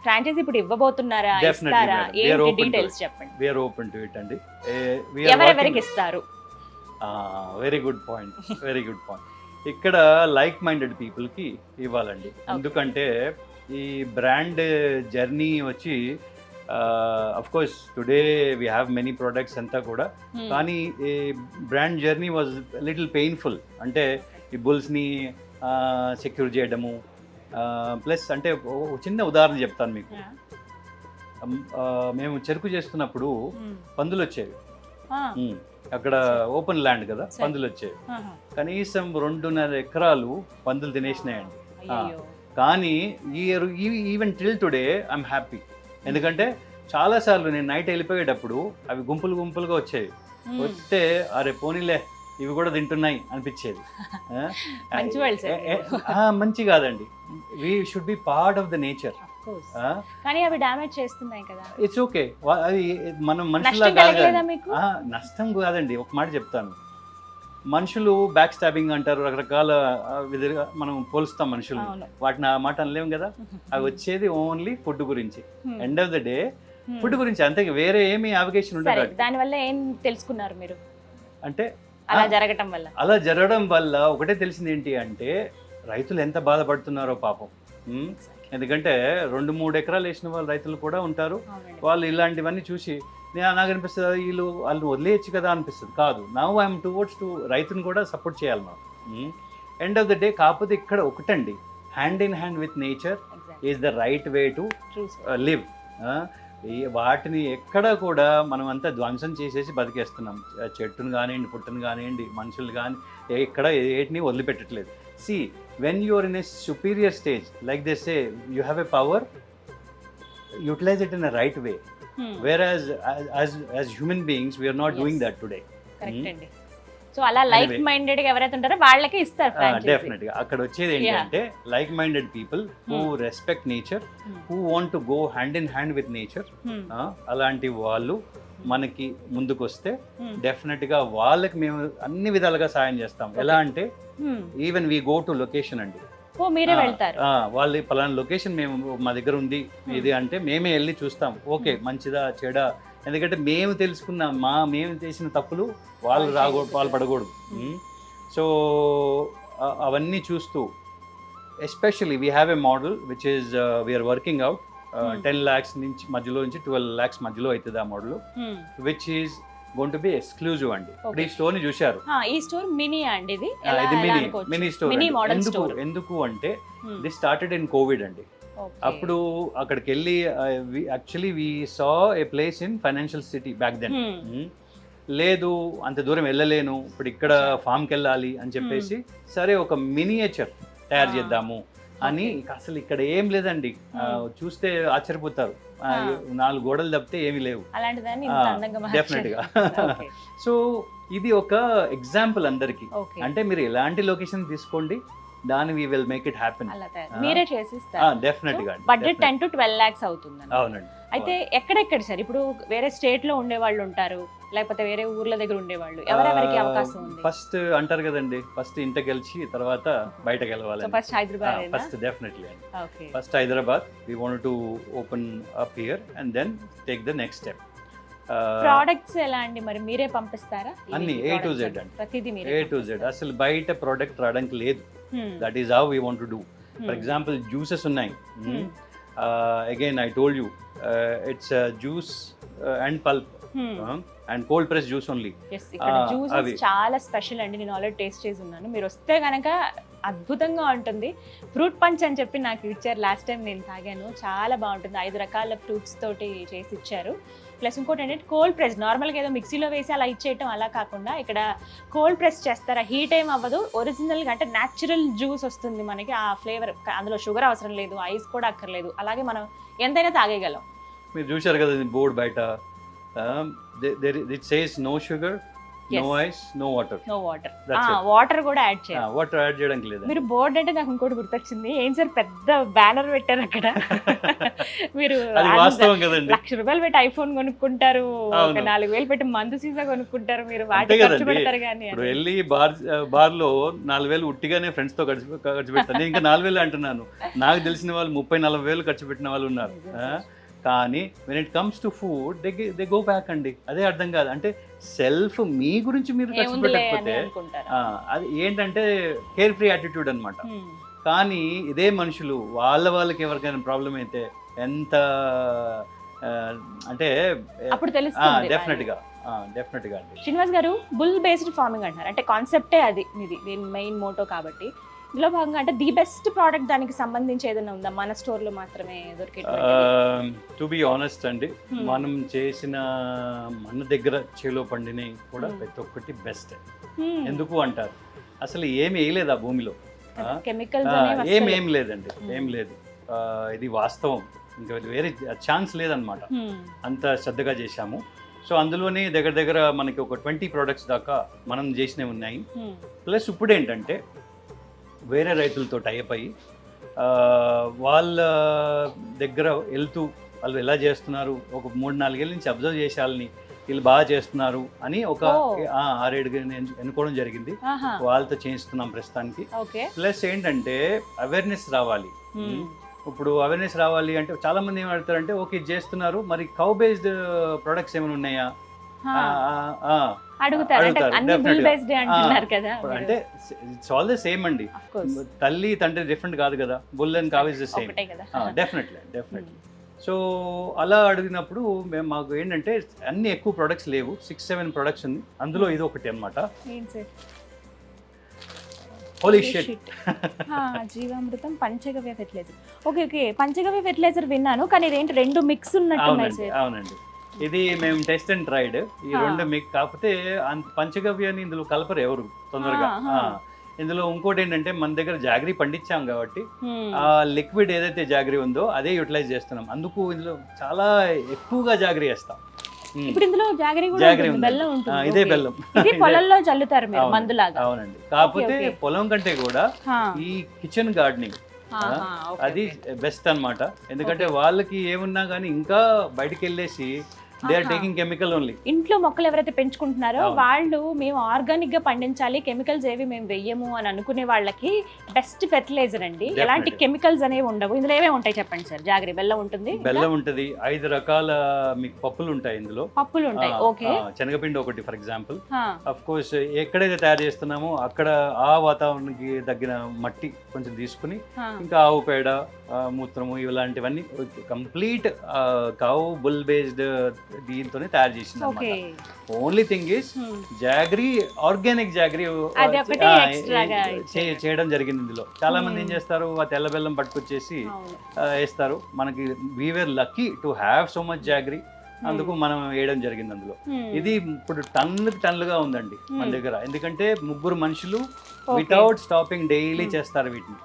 ఫ్రాంచైజీ ఇప్పుడు ఇవ్వబోతున్నారా, ఇస్తారా, ఏంటి డీటెయిల్స్ చెప్పండి. We are open to it అండి. ఎవరెవరికి ఇస్తారు? Very good point, very good point. ఇక్కడ లైక్ మైండెడ్ పీపుల్కి ఇవ్వాలండి. ఎందుకంటే ఈ బ్రాండ్ జర్నీ వచ్చి of course today we have many products అంతా కూడా, కానీ ఈ brand journey was little painful. అంటే ఈ బుల్స్ని సెక్యూర్ చేయడము, ప్లస్ అంటే చిన్న ఉదాహరణ చెప్తాను మీకు. మేము చెరుకు చేస్తున్నప్పుడు పందులు వచ్చేవి అక్కడ, ఓపెన్ ల్యాండ్ కదా, పందులు వచ్చేవి. కనీసం 2.5 ఎకరాలు పందులు తినేసినాయండి. కానీ even till today I'm happy. ఎందుకంటే చాలా సార్లు నేను నైట్ వెళ్ళిపోయేటప్పుడు అవి గుంపులుగా వచ్చేవి. వస్తే అరే పోనీలే ఇవి కూడా తింటున్నాయి అనిపించేది. మంచి కాదండి, we should be part of the nature. కానీ అవి డ్యామేజ్ చేస్తున్నాయి కదా. ఇట్స్ ఓకే, అది మనం మనుషులా కాదు. నష్టం కాదండి, ఒక మాట చెప్తాను. మనుషులు బ్యాక్ స్టాబింగ్ అంటారు, రకరకాల విధంగా మనం పోలుస్తాం మనుషులు. వాటిని ఆ మాట అనలేము కదా. అవి వచ్చేది ఓన్లీ ఫుడ్ గురించి. End of the day food గురించి, అంతే, వేరే ఏమి అప్లికేషన్ ఉండదు. దానివల్ల ఏం తెలుసుకున్నారు మీరు? అంటే అలా జరగడం వల్ల ఒకటే తెలిసింది ఏంటి అంటే, రైతులు ఎంత బాధపడుతున్నారో పాపం. ఎందుకంటే 2-3 ఎకరాలు వేసిన వాళ్ళు రైతులు కూడా ఉంటారు. అవునండి. వాళ్ళు ఇలాంటివన్నీ చూసి నాకు అనిపిస్తుంది వాళ్ళు వదిలేయచ్చు కదా అనిపిస్తుంది. కాదు, నవ్ ఐఎమ్ టువర్డ్స్ టు రైతుని కూడా సపోర్ట్ చేయాలి మనం. ఎండ్ ఆఫ్ ద డే కాకపోతే ఇక్కడ ఒకటండి, hand in hand with nature Exactly. Is the right way to True, sir. Live. వాటిని ఎక్కడ కూడా మనం అంతా ధ్వంసం చేసేసి బతికేస్తున్నాం. చెట్టును కానివ్వండి, పుట్టను కానివ్వండి, మనుషులు కానీ ఎక్కడ ఏటిని వదిలిపెట్టట్లేదు. See when you're in a superior stage like this say you have a power, utilize it in a right way. Whereas as human beings we are not Yes. doing that today. Correct అండి. So అలా like minded గా ఎవరైతే ఉంటారో వాళ్ళకే ఇస్తారు franchise. Definite గా అక్కడ వచ్చేది ఏంటంటే like minded people who respect nature, who want to go hand in hand with nature. అలాంటి వాళ్ళు మనకి ముందుకు వస్తే డెఫినెట్ గా వాళ్ళకి మేము అన్ని విధాలుగా సాయం చేస్తాం. ఎలా అంటే even we go to location అండి. ఓ మీరే వెళ్తారు. వాళ్ళు పలానా లొకేషన్ మేము మా దగ్గర ఉంది ఇది అంటే మేమే వెళ్ళి చూస్తాం. ఓకే మంచిదా చెడా, ఎందుకంటే మేము తెలుసుకున్నాం మేము చేసిన తప్పులు వాళ్ళు పడకూడదు. సో అవన్నీ చూస్తూ especially we have a model which is we're working out. 10 lakhs నుంచి మధ్యలో నుంచి 12 lakhs మధ్యలో అవుతుంది ఆ model, which is going to be exclusive అండి. ఇప్పుడు ఈ స్టోర్ ని చూశారు, ఈ స్టోర్ మినీ అండి, ఇది ఇది మినీ స్టోర్. ఎందుకు అంటే దిస్ స్టార్టెడ్ ఇన్ కోవిడ్ అండి. అప్పుడు అక్కడికి వెళ్ళి actually we saw a place in financial city back then. లేదు అంత దూరం వెళ్ళలేను, ఇప్పుడు ఇక్కడ ఫామ్కి వెళ్ళాలి అని చెప్పేసి సరే ఒక మినియేచర్ తయారు చేద్దాము అని. అసలు ఇక్కడ ఏం లేదండి, చూస్తే ఆశ్చర్యపోతారు. 4 గోడలు తప్పితే ఏమీ లేవు. డెఫినెట్ గా. సో ఇది ఒక ఎగ్జాంపుల్ అందరికి. అంటే మీరు ఎలాంటి లొకేషన్ తీసుకోండి, దాన్ని we will make it happen. మీరే చేసిస్తారు. డెఫినెట్ గా. బడ్జెట్ 10 to 12 lakhs అవుతుంది. అవునండి. అయితే ఎక్కడెక్కడ సార్, ఇప్పుడు వేరే స్టేట్ లో ఉండే వాళ్ళు ఉంటారు, లేకపోతే వేరే ఊర్ల దగ్గర ఉండేవాళ్ళు, ఎవరెవరికి అవకాశం ఉంది? ఫస్ట్ అంటారు కదండి, ఫస్ట్ ఇంటికి గెలిచి తర్వాత బయటకు వెళ్ళాలి. ఫస్ట్ హైదరాబాద్. ఫస్ట్ డెఫినెట్లీ అండి. First Hyderabad we want to open up here and then take the next step. Products ఎలా అండి మరి మీరే పంపిస్తారా? అన్ని A to Z అండి, ప్రతిదీ మీరే A to Z. అసలు బయట ప్రోడక్ట్ రావడానికి లేదు. That is how we want to do. For example juices ఉన్నాయి. Again I told you it's juice and pulp and cold press juice only. Juices చాలా special అండి, నేను ఆల్రెడీ టేస్ట్ చేసి ఉన్నాను. మీరు వస్తే కనుక అద్భుతంగా ఉంటుంది. ఫ్రూట్ పంచ్ అని చెప్పి నాకు ఇచ్చారు లాస్ట్ టైం, నేను తాగాను, చాలా బాగుంటుంది. 5 రకాల ఫ్రూట్స్ తోటి చేసి ఇచ్చారు. ప్లస్ ఇంకోటి ఏంటంటే కోల్డ్ ప్రెస్, నార్మల్గా ఏదో మిక్సీలో వేసి అలా ఇచ్చేయటం అలా కాకుండా ఇక్కడ కోల్డ్ ప్రెస్ చేస్తారా, హీట్ ఏం అవ్వదు, ఒరిజినల్గా అంటే న్యాచురల్ జ్యూస్ వస్తుంది మనకి. ఆ ఫ్లేవర్, అందులో షుగర్ అవసరం లేదు, ఐస్ కూడా అక్కర్లేదు, అలాగే మనం ఎంతైనా తాగేయగలం. మీరు చూశారు కదా బోర్డ్ బయట, it says no sugar, no ice, no water. No water. Water కూడా యాడ్ చేయాలి. వాటర్ యాడ్ చేయడానికి లేదు. మీరు బోర్డ్ అంటే నాకు ఇంకోటి గుర్తొచ్చింది, ఏం సార్ పెద్ద బ్యానర్ పెట్టారు అక్కడ. మీరు ₹1,00,000 పెట్టి ఐఫోన్ కొనుక్కుంటారు, ఒక 4,000 పెట్టి మందు సీసా కొనుక్కుంటారు, మీరు వాటి ఖర్చు పెడతారు. కానీ వెళ్ళి బార్ లో 4,000 ఉట్టిగానే ఫ్రెండ్స్ తో ఖర్చు పెడతాను. ఇంకా 4,000 అంటున్నాను. నాకు తెలిసిన వాళ్ళు 30-40,000 ఖర్చు పెట్టిన వాళ్ళు ఉన్నారు. కానీ when it comes to food they go back అండి. అదే అర్థం కాదు. అంటే సెల్ఫ్ మీ గురించి మీరు ఖర్చు పెట్టకపోతే అది ఏంటంటే కేర్ ఫ్రీ యాటిట్యూడ్ అనమాట. కానీ ఇదే మనుషులు వాళ్ళకి ఎవరికైనా ప్రాబ్లం అయితే ఎంత అంటే డెఫినెట్ గా అండి. శ్రీనివాస్ గారు, బుల్ బేస్డ్ ఫార్మింగ్ అంటారు, అంటే కాన్సెప్టే అది మీది, మెయిన్ మోటో. కాబట్టి ఇందులో భాగంగా అంటే ది బెస్ట్ ప్రోడక్ట్ దానికి సంబంధించి ఏదైనా ఉందా మన స్టోర్ లో మాత్రమే దొరికే? టు బి ఆనెస్ట్ అండి, మనం చేసిన మన దగ్గర చేలో పండినవి కూడా ప్రతి ఒక్కటి బెస్ట్. ఎందుకు అంటారు, అసలు ఏమి వేయలేదు ఆ భూమిలో, ఏం లేదండి, ఏం లేదు. ఇది వాస్తవం, ఇంకా వేరే ఛాన్స్ లేదనమాట. అంత శ్రద్ధగా చేశాము. సో అందులోనే దగ్గర మనకి ఒక 20 ప్రోడక్ట్స్ దాకా మనం చేసినవి ఉన్నాయి. ప్లస్ ఇప్పుడు ఏంటంటే వేరే రైతులతో టైప్ అయ్యి వాళ్ళ దగ్గర వెళ్తూ వాళ్ళు ఎలా చేస్తున్నారు, ఒక 3-4 ఏళ్ళ నుంచి అబ్జర్వ్ చేసేయాలని, వీళ్ళు బాగా చేస్తున్నారు అని ఒక 6-7 ఎన్నుకోవడం జరిగింది. వాళ్ళతో చేయిస్తున్నాం ప్రస్తుతానికి. ప్లస్ ఏంటంటే అవేర్నెస్ రావాలి. ఇప్పుడు అవేర్నెస్ రావాలి అంటే చాలా మంది ఏం అడుగుతారంటే, ఓకే చేస్తున్నారు, మరి కౌ బేస్డ్ ప్రొడక్ట్స్ ఏమైనా ఉన్నాయా, అడుగుతారు అంటే అడుగుతారు, అన్ని బుల్ definitely. బేస్డ్ అంటున్నారు కదా అంటే ఇట్స్ ఆల్ ద సేమ్ అండి, Of course. తల్లి తండ్రి డిఫరెంట్ కాదు కదా, bull and cow is the same. ఒకటే కదా. డెఫినెట్లీ. సో అలా అడిగినప్పుడు మేము మాకు ఏంటంటే అన్ని ఎక్కువ ప్రొడక్ట్స్ లేవు, 6-7 ప్రొడక్ట్స్ ఉంది, అందులో ఇది ఒకటి అనమాట. ఏంటి sir? Holy shit. Jeevamrutham panchagavya fertilizer. Okay okay, panchagavya fertilizer విన్నాను, కానీ ఇదేంటి రెండు మిక్స్ ఉన్నట్టున్నాయి అవునండి, సార్. అవునండి. ఇది మేము టెస్ట్ అండ్ ట్రైడ్, ఈ రెండు మీకు కాకపోతే పంచగవ్యాన్ని ఇందులో కలపరు ఎవరు తొందరగా. ఇందులో ఇంకోటి ఏంటంటే మన దగ్గర జాగరీ పండించాం కాబట్టి ఆ లిక్విడ్ ఏదైతే జాగరీ ఉందో అదే యూటిలైజ్ చేస్తున్నాం, అందుకు ఇందులో చాలా ఎక్కువగా జాగరీ వేస్తాం. ఇప్పుడు ఇందులో జాగరీ కూడా జాగరీ ఉంటుంది, బెల్లం ఉంటుంది. ఇదే బెల్లం. ఇది పొలంలో చల్లుతారు మీరు మందులాగా. అవునండి, కాకపోతే పొలం కంటే కూడా ఈ కిచెన్ గార్డెనింగ్ అది బెస్ట్ అన్నమాట. ఎందుకంటే వాళ్ళకి ఏమున్నా కానీ ఇంకా బయటికి వెళ్ళేసి they are taking chemical only. ఇంట్లో మొక్కలు ఎవరైతే పెంచుకుంటున్నారో వాళ్ళు మేము ఆర్గానిక్ గా పండించాలి, కెమికల్స్ ఏవి మేము వెయ్యము అని అనుకునే వాళ్ళకి బెస్ట్ ఫెర్టిలైజర్ అండి. ఎలాంటి కెమికల్స్ అనేవి ఉండవు. ఇందులో ఏమేమి ఉంటాయి చెప్పండి సార్? జాగరీ, బెల్లం ఉంటుంది, బెల్లం ఉంటుంది, 5 రకాల మీకు పప్పులు ఉంటాయి ఇందులో. పప్పులు ఉంటాయి, ఓకే. శనగపిండి ఒకటి ఫర్ ఎగ్జాంపుల్. అఫ్ కోర్స్ ఎక్కడైతే తయారు చేస్తున్నామో అక్కడ ఆ వాతావరణానికి తగ్గిన మట్టి కొంచెం తీసుకుని, ఇంకా ఆవు పేడ, మూత్రము, ఇలాంటివన్నీ కంప్లీట్ కావు బుల్ బేస్డ్ దీంతోనే తయారు చేసింది అన్నమాట. Only thing is jaggery, organic jaggery చేయడం జరిగింది ఇందులో. చాలా మంది ఏం చేస్తారు, ఆ తెల్ల బెల్లం పట్టుకొచ్చేసి వేస్తారు. మనకి we were lucky to have so much jaggery, అందుకు మనం వేయడం జరిగింది అందులో. ఇది ఇప్పుడు టన్నుగా ఉందండి మన దగ్గర, ఎందుకంటే 3 మనుషులు వితౌట్ స్టాపింగ్ డైలీ చేస్తారు వీటిని.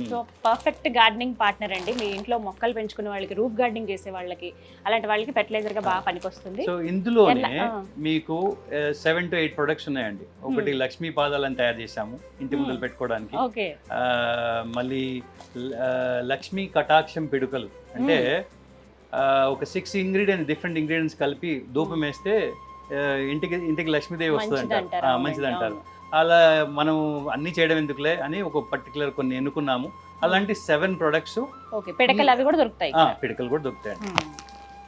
సో పర్ఫెక్ట్ గార్డెనింగ్ పార్ట్నర్ అండి మీ ఇంట్లో మొక్కలు పెంచుకునే వాళ్ళకి, రూఫ్ గార్డెనింగ్ చేసే వాళ్ళకి, అలాంటి వాళ్ళకి ఫెర్టిలైజర్ గా బాగా పనికొస్తుంది. సో ఇందులోనే మీకు 7 to 8 ప్రొడక్ట్స్ ఉన్నాయండి. ఒకటి లక్ష్మీ పాదాలను తయారు చేసాము ఇంటి ముందు పెట్టుకోవడానికి. మళ్ళీ లక్ష్మీ కటాక్షం పిడుకలు అంటే ఒక 6 డిఫరెంట్ ఇంగ్రీడియంట్స్ కలిపి ధూపం వేస్తే ఇంటికి లక్ష్మీదేవి వస్తుంది అంటారు, మంచిది అంటారు. అలా మనం అన్ని చేయడం ఎందుకులే అని ఒక పర్టికులర్ కొన్ని ఎన్నుకున్నాము. అలాంటి 7 ప్రొడక్ట్స్. పిడకలు అవి కూడా దొరుకుతాయి, పిడకలు కూడా దొరుకుతాయి.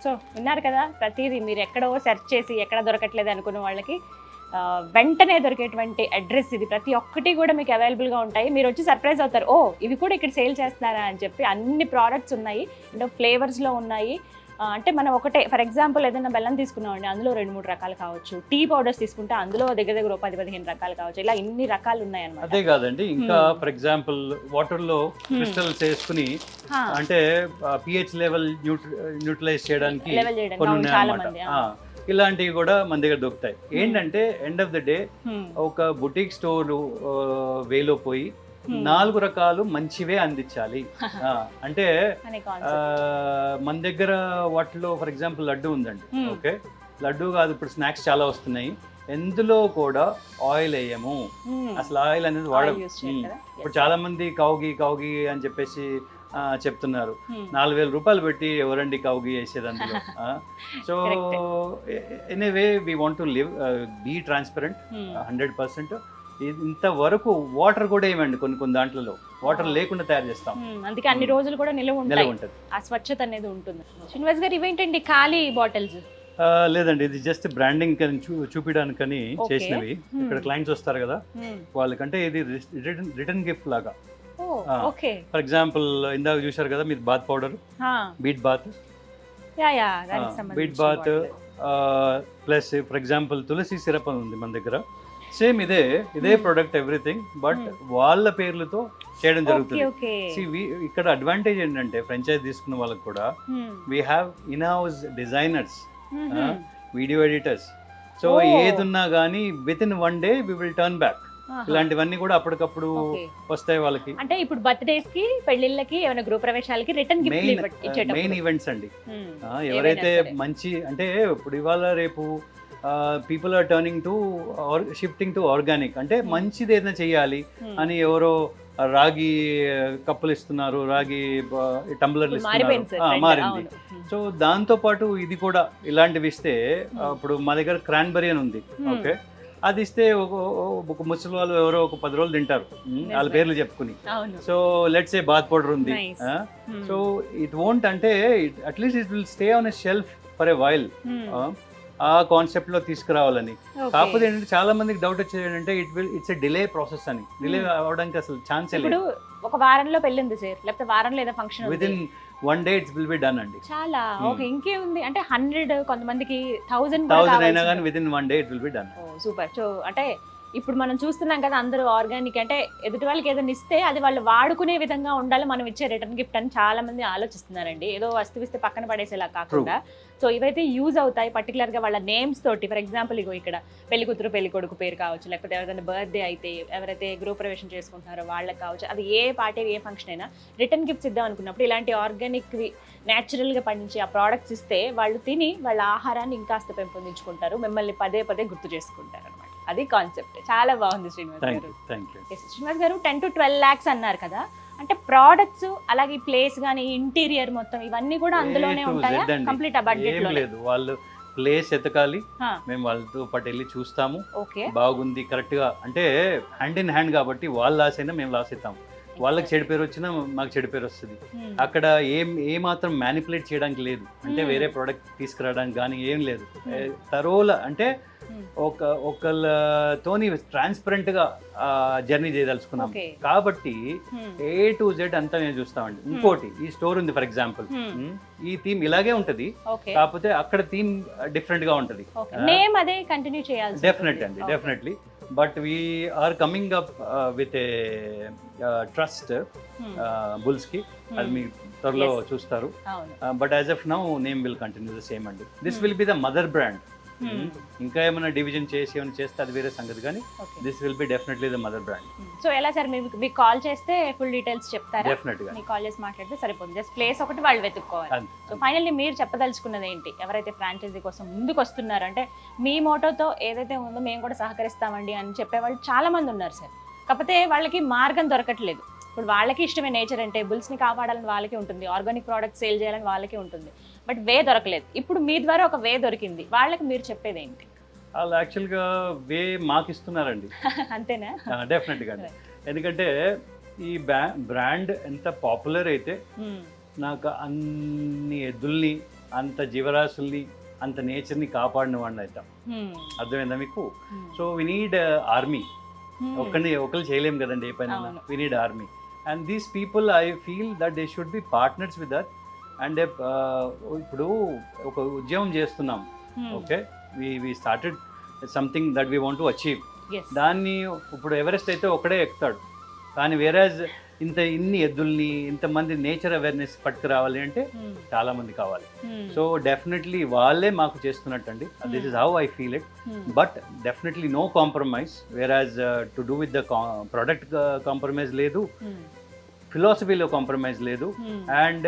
సో విన్నారు కదా, ప్రతిదీ మీరు ఎక్కడో సెర్చ్ చేసి ఎక్కడ దొరకట్లేదు అనుకున్న వాళ్ళకి వెంటనే దొరికేటువంటి అడ్రస్ ఇది. ప్రతి ఒక్కటి కూడా మీకు అవైలబుల్గా ఉంటాయి. మీరు వచ్చి సర్ప్రైజ్ అవుతారు, ఓ ఇవి కూడా ఇక్కడ సేల్ చేస్తున్నారా అని చెప్పి. అన్ని ప్రోడక్ట్స్ ఉన్నాయి, అంటే ఫ్లేవర్స్లో ఉన్నాయి. అంటే మనం ఒకటే ఫర్ ఎగ్జాంపుల్ ఏదైనా బెల్లం తీసుకున్నామండి, అందులో 2-3 రకాలు కావచ్చు. టీ పౌడర్స్ తీసుకుంటే అందులో దగ్గర 10-15 రకాలు కావచ్చు. ఇలా ఇన్ని రకాలు ఉన్నాయి అన్నమాట. అదే కాదండి, ఇంకా ఫర్ ఎగ్జాంపుల్ వాటర్ లో క్రిస్టల్స్ వేసుకుని అంటే pH లెవెల్ న్యూట్రలైజ్ చేయడానికి కొన్ని ఉన్నాయన్నమాట. ఇలాంటివి కూడా మన దగ్గర దొరుకుతాయి. ఏంటంటే ఎండ్ ఆఫ్ ద డే ఒక బుటీక్ స్టోర్ వేలో పోయి 4 రకాలు మంచివే అందించాలి. అంటే మన దగ్గర వాటిలో ఫర్ ఎగ్జాంపుల్ లడ్డు ఉందండి, ఓకే, లడ్డు కాదు, ఇప్పుడు స్నాక్స్ చాలా వస్తున్నాయి, ఎందులో కూడా ఆయిల్ వేయము, అసలు ఆయిల్ అనేది వాడము. ఇప్పుడు చాలా మంది కౌగి అని చెప్పేసి చెప్తున్నారు. 4,000 రూపాయలు పెట్టి ఎవరండి కౌగి వేసేది అందులో. So anyway we want to live, be transparent 100%. ఇంతవరకు వాటర్ కూడా ఏమండి కొన్ని దాంట్లో వాటర్ లేకుండా తయారు చేస్తాం, అందుకే అన్ని రోజులు కూడా నిల్వ ఉంటుంది, ఆ స్వచ్ఛత అనేది ఉంటుంది. శ్రీనివాస్ గారు, ఇవేంటండి ఖాళీ బాటిల్స్? లేదండి, ఇది జస్ట్ బ్రాండింగ్ చూపించడానికని చేసినవి. ఇక్కడ క్లయింట్స్ వస్తారు కదా వాళ్ళకంటే ఇది రిటర్న్ గిఫ్ట్ లాగా. ఫర్ ఎగ్జాంపుల్ ఇందాక చూసారు కదా మీరు bath powder, beet bath, beet bath plus for example tulsi syrup ఉంది మన దగ్గర. సేమ్ ఇదే ప్రొడక్ట్ ఎవ్రీథింగ్, బట్ వాళ్ళ పేర్లతో చేయడం జరుగుతుంది. ఇక్కడ అడ్వాంటేజ్ ఏంటంటే ఫ్రాంచైజ్ తీసుకున్న వాళ్ళకి కూడా we have in house designers, video editors. So ఏదున్నా కానీ within 1 day we will turn back. ఇలాంటివన్నీ కూడా అప్పటికప్పుడు వస్తాయి వాళ్ళకి. అంటే ఇప్పుడు బర్త్డేస్ కి, పెళ్లిళ్ళకి, ఏమైనా గృహ ప్రవేశాలకి రిటర్న్ గిఫ్ట్ మెయిన్ ఈవెంట్స్ అండి. ఎవరైతే మంచి అంటే ఇప్పుడు ఇవాళ రేపు people are turning to shifting to organic, అంటే మంచిది ఏదైనా చెయ్యాలి అని ఎవరో రాగి కప్పులు ఇస్తున్నారు, రాగి టంబ్లర్లు ఇస్తున్నారు, మారింది. సో దాంతో పాటు ఇది కూడా ఇలాంటివి ఇస్తే, ఇప్పుడు మా దగ్గర క్రాన్బెర్రీ అని ఉంది, ఓకే, అది ఇస్తే ఒక ముసలి వాళ్ళు ఎవరో ఒక 10 రోజులు తింటారు వాళ్ళ పేర్లు చెప్పుకుని. So let's a bath powder ఉంది, సో ఇట్ వోంట్, అంటే at least it will stay on a shelf for a while. ఆ కాన్సెప్ట్ లో తీసుకురావాలని. కాకపోతే ఏంటంటే చాలా మందికి డౌట్ వచ్చేది ఏంటంటే ఇట్స్ ఎ డిలే ప్రాసెస్ అని. డిలే అవడానికి అసలు ఛాన్సే లేదు. ఇప్పుడు ఒక వారంలో పెళ్ళి ఉంది సార్, లేకపోతే వారంలో ఏదో function with in 1 day it's will be done అండి. చాలా ఓకే. ఇంకేముంది అంటే 100, కొంతమందికి 1000 అయినా కానీ within 1 day it will be done. Super. So అంటే ఇప్పుడు మనం చూస్తున్నాం కదా, అందరూ ఆర్గానిక్ అంటే ఎదుటి వాళ్ళకి ఏదైనా ఇస్తే అది వాళ్ళు వాడుకునే విధంగా ఉండాలి మనం ఇచ్చే రిటర్న్ గిఫ్ట్ అని చాలా మంది ఆలోచిస్తున్నారండి. ఏదో వస్తువు ఇస్తే పక్కన పడేసేలా కాకుండా సో ఇవైతే యూజ్ అవుతాయి. పర్టికులర్ గా వాళ్ళ నేమ్స్ తోటి, ఫర్ ఎగ్జాంపుల్ ఇగో ఇక్కడ పెళ్లి కూతురు పెళ్లి కొడుకు పేరు కావచ్చు, లేకపోతే ఎవరైనా బర్త్డే అయితే, ఎవరైతే గృహప్రవేశం చేసుకుంటున్నారో వాళ్ళకి కావచ్చు, అది ఏ పార్టీ ఏ ఫంక్షన్ అయినా రిటర్న్ గిఫ్ట్స్ ఇద్దాం అనుకున్నప్పుడు ఇలాంటి ఆర్గానిక్ న్యాచురల్ గా పండించి ఆ ప్రోడక్ట్స్ ఇస్తే వాళ్ళు తిని వాళ్ళ ఆహారాన్ని ఇంకాస్త పెంపొందించుకుంటారు, మిమ్మల్ని పదే పదే గుర్తు చేసుకుంటారు అనమాట. అది కాన్సెప్ట్. చాలా బాగుంది శ్రీనివాస్ గారు. శ్రీనివాస్ గారు 10 to 12 lakhs అన్నారు కదా, అంటే ప్రోడక్ట్స్ అలాగే ప్లేస్ గానీ ఇంటీరియర్ మొత్తం ఇవన్నీ కూడా అందులోనే ఉంటాయా? కంప్లీట్ ఆ బడ్జెట్ లో లేదు. వాళ్ళు ప్లేస్ ఎతకాలి, మేము వాళ్ళతో పాటు వెళ్ళి చూస్తాము, బాగుంది కరెక్ట్ గా అంటే హ్యాండ్ ఇన్ హ్యాండ్ కాబట్టి వాళ్ళు లాస్ అయినా మేము లాస్ అవుతాం. వాళ్ళకి చెడు పేరు వచ్చినా మాకు చెడు పేరు వస్తుంది. అక్కడ ఏ మాత్రం మ్యానిపులేట్ చేయడానికి లేదు, అంటే వేరే ప్రోడక్ట్ తీసుకురావడానికి కానీ ఏం లేదు. తరోల అంటే ఒకళ్ళతోని ట్రాన్స్పరెంట్ గా జర్నీ చేయదలుచుకున్నాం కాబట్టి A to Z అంతా మేము చూస్తామండి. ఇంకోటి, ఈ స్టోర్ ఉంది ఫర్ ఎగ్జాంపుల్, ఈ థీమ్ ఇలాగే ఉంటది, కాకపోతే అక్కడ థీమ్ డిఫరెంట్ గా ఉంటది. Definitely but we are coming up with a trust bulls కి, అది మీ త్వరలో చూస్తారు. But as of now name will continue the same అండి. This will be the mother brand. ఇంకా ఏమైనా డివిజన్ చేసి ఏమైనా చేస్తే అది వేరే సంగతి, కానీ this will be definitely the mother brand. So ఎలా సార్, మీకు కాల్ చేస్తే ఫుల్ డీటెయిల్స్ చెప్తారా? డెఫినెట్ గా మీకు కాల్ చేసి మాట్లాడితే సరిపోతుంది. జస్ట్ ప్లేస్ ఒకటి వాళ్ళు వెతుక్కోవాలి. సో ఫైనల్లీ మీరు చెప్పదలుచుకున్నది ఏంటి? ఎవరైతే ఫ్రాంచైజీ కోసం ముందుకు వస్తున్నారు, అంటే మీ మోటోతో ఏదైతే ఉందో మేము కూడా సహకరిస్తామండి అని చెప్పేవాళ్ళు చాలా మంది ఉన్నారు సార్. కాకపోతే వాళ్ళకి మార్గం దొరకట్లేదు. ఇప్పుడు వాళ్ళకి ఇష్టమే నేచర్ అంటే, బుల్స్ని కాపాడాలని వాళ్ళకి ఉంటుంది, ఆర్గానిక్ ప్రోడక్ట్స్ సేల్ చేయాలని వాళ్ళకి ఉంటుంది, బట్ వే దొరకలేదు. ఇప్పుడు మీ ద్వారా ఒక వే దొరికింది, వాళ్ళకి మీరు చెప్పేది ఏంటి? వాళ్ళు యాక్చువల్గా వే మాకు ఇస్తున్నారండి. అంతేనా? డెఫినెట్గా. ఎందుకంటే ఈ బ్రాండ్ ఎంత పాపులర్ అయితే నాకు అన్ని ఎద్దుల్ని, అంత జీవరాశుల్ని, అంత నేచర్ని కాపాడిన వాడిని అవుతాం. అర్థమైందా మీకు? So we need army. ఒకళ్ళు చేయలేం కదండి ఏ పైన. We need army and these people I feel that they should be partners with that. అండ్ ఇప్పుడు ఒక ఉద్యమం చేస్తున్నాం, okay, we started something that we want to achieve. దాన్ని ఇప్పుడు ఎవరెస్ట్ అయితే ఒకడే ఎక్కుతాడు, కానీ వేరేజ్ ఇన్ని ఎద్దుల్ని, ఇంతమంది నేచర్ అవేర్నెస్ పట్టుకురావాలి అంటే చాలా మంది కావాలి. సో డెఫినెట్లీ వాళ్ళే మాకు చేస్తున్నట్టు అండి. This is how I feel it. But definitely no compromise. Whereas to do with the product compromise లేదు, ఫిలాసఫీలో కాంప్రమైజ్ లేదు, and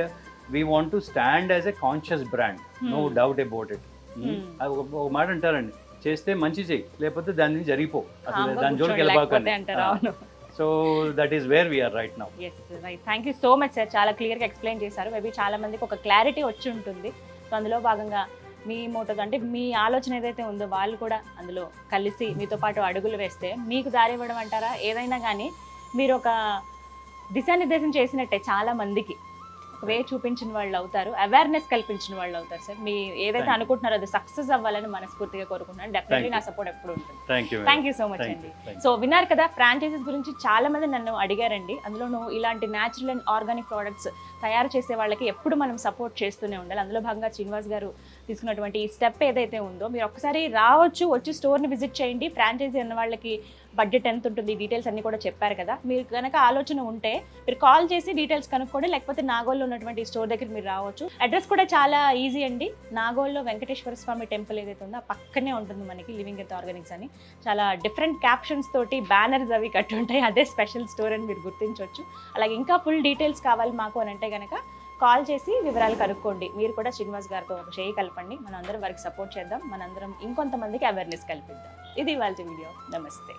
we want to stand as a conscious brand, no doubt about it. ఒక మాట అంటారండి, చేస్తే మంచి చేయి, లేకపోతే దాని నుంచి జరిగిపో, అసలు దాని జోలికి వెళ్ళబాకండి. So that is where we are right now. Yes right. Thank you so much sir, చాలా క్లియర్గా ఎక్స్ప్లెయిన్ చేశారు. మేబీ చాలా మందికి ఒక క్లారిటీ వచ్చి ఉంటుంది. సో అందులో భాగంగా మీ మోటో అంటే మీ ఆలోచన ఏదైతే ఉందో వాళ్ళు కూడా అందులో కలిసి మీతో పాటు అడుగులు వేస్తే మీకు దారి ఇవ్వడం అంటారా, ఏదైనా కానీ మీరు ఒక దిశానిర్దేశం చేసినట్టే చాలా మందికి వే చూపించిన వాళ్ళు అవుతారు, అవేర్నెస్ కల్పించిన వాళ్ళు అవుతారు సార్. మీ ఏదైతే అనుకుంటున్నారో అది సక్సెస్ అవ్వాలని మనస్ఫూర్తిగా కోరుకుంటున్నాను. డెఫినెట్లీ నా సపోర్ట్ ఎప్పుడు ఉంటుంది. థ్యాంక్ యూ సో మచ్ అండి. సో విన్నారు కదా, ఫ్రాంచైజీస్ గురించి చాలా మంది నన్ను అడిగారండి. అందులోనూ ఇలాంటి న్యాచురల్ అండ్ ఆర్గానిక్ ప్రోడక్ట్స్ తయారు చేసే వాళ్ళకి ఎప్పుడు మనం సపోర్ట్ చేస్తూనే ఉండాలి. అందులో భాగంగా శ్రీనివాస్ గారు తీసుకున్నటువంటి ఈ స్టెప్ ఏదైతే ఉందో, మీరు ఒకసారి రావచ్చు, వచ్చి స్టోర్ని విజిట్ చేయండి. ఫ్రాంచైజీ అన్న వాళ్ళకి బడ్జెట్ ఎంత ఉంటుంది, డీటెయిల్స్ అన్ని కూడా చెప్పారు కదా. మీరు కనుక ఆలోచన ఉంటే మీరు కాల్ చేసి డీటెయిల్స్ కనుక్కోండి, లేకపోతే నాగోల్లో ఉన్నటువంటి స్టోర్ దగ్గర మీరు రావచ్చు. అడ్రస్ కూడా చాలా ఈజీ అండి. నాగోల్లో వెంకటేశ్వర స్వామి టెంపుల్ ఏదైతే ఉందో పక్కనే ఉంటుంది మనకి లివింగ్ ఎర్త్ ఆర్గానిక్స్ అని. చాలా డిఫరెంట్ క్యాప్షన్స్ తోటి బ్యానర్స్ అవి కట్టి ఉంటాయి, అదే స్పెషల్ స్టోర్ అని మీరు గుర్తించవచ్చు. అలాగే ఇంకా ఫుల్ డీటెయిల్స్ కావాలి మాకు అని అంటే కనుక కాల్ చేసి వివరాలు కనుక్కోండి. మీరు కూడా శ్రీనివాస్ గారితో ఒక చేయి కలపండి, మనందరం వారికి సపోర్ట్ చేద్దాం, మనందరం ఇంకొంతమందికి అవేర్నెస్ కల్పిద్దాం. ఇది ఇవాళ వీడియో. నమస్తే.